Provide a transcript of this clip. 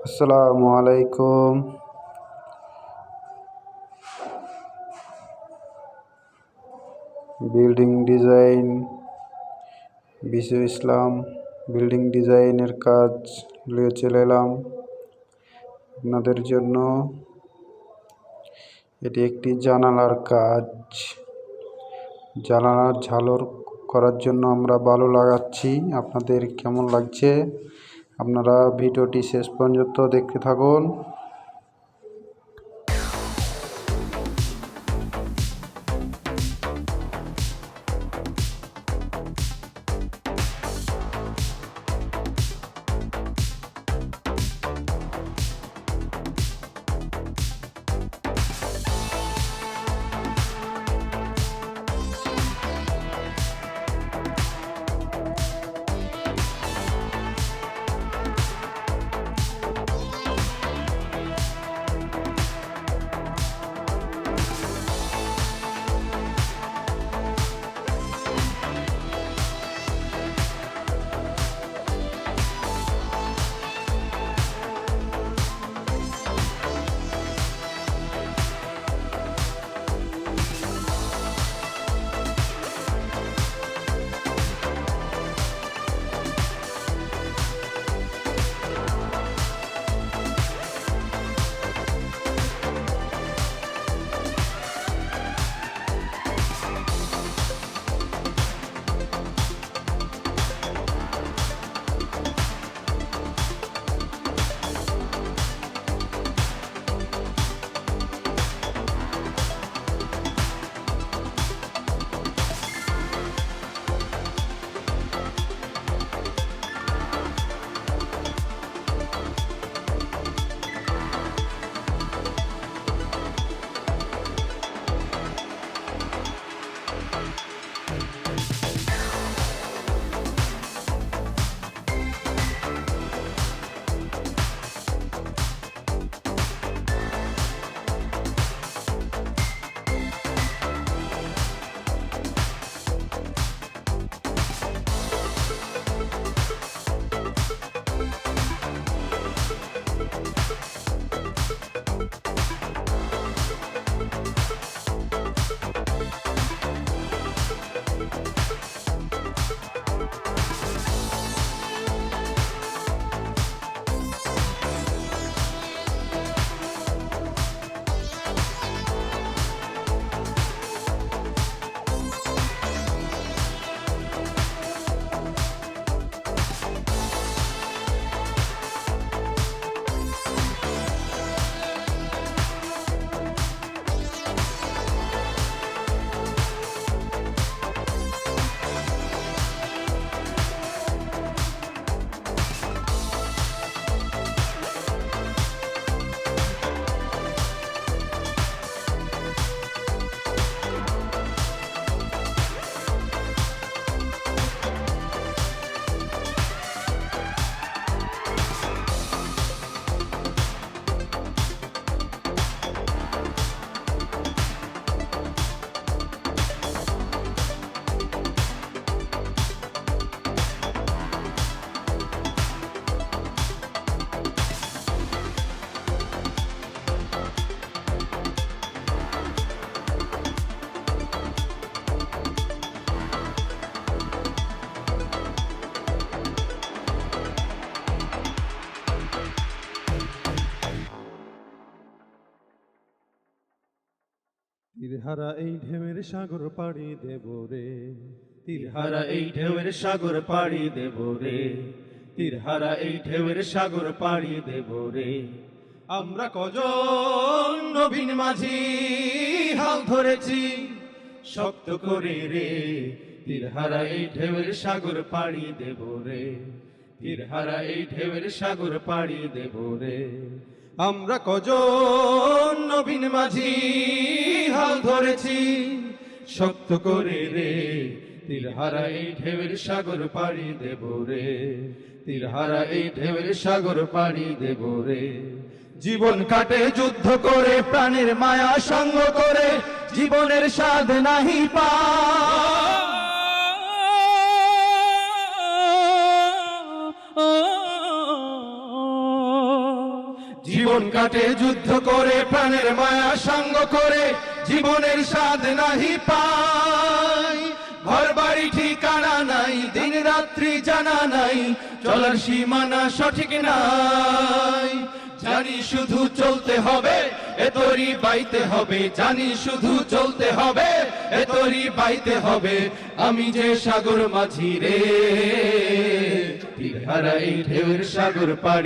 আসসালামু আলাইকুম। Building design Bishu ইসলাম। Building ডিজাইনের কাজ নিয়ে চলে এলাম আপনাদের জন্য। এটি একটি জানালার কাজ। জানালার ঝালর করার জন্য আমরা বালু লাগাচ্ছি। আপনাদের কেমন লাগছে আপনারা ভিডিওটি শেষ পর্যন্ত দেখতে থাকুন। তীরহারা এই ঢেউয়ের সাগর পাড়ি দেব রে, তীরহারা এই ঢেউয়ের সাগর পাড়ি দেব রে, তীরহারা এই ঢেউয়ের সাগর পাড়ি দেব রে। আমরা কজন নবীন মাঝি হাল ধরেছি শক্ত করে রে, তীরহারা এই ঢেউয়ের সাগর পাড়ি দেব রে, তীরহারা এই ঢেউয়ের সাগর পাড়ি দেব রে। আমরা কজন নবীন মাঝি হাল ধরেছি শক্ত করে রে, তীরহারা এই ঢেউয়ের সাগর পাড়ি দেব রে, তীরহারা এই ঢেউয়ের সাগর পাড়ি দেব রে। জীবন কাটে যুদ্ধ করে, প্রাণের মায়া সঙ্গ করে, জীবনের স্বাদ নাহি পা। জীবন কাটে যুদ্ধ করে, প্রাণের মায়া সঙ্গ করে, জীবনের স্বাদ নাহি পাই। ঘর বাড়ি ঠিকানা নাই, দিন রাত্রি জানা নাই, চলার সীমানা সঠিক নাই। জানি শুধু চলতে হবে, এতরি বাইতে হবে, জানি শুধু চলতে হবে, এতরি বাইতে হবে। আমি যে সাগর মাঝি রে, তীর হারা এই ঢেউয়ের সাগর পাড়ি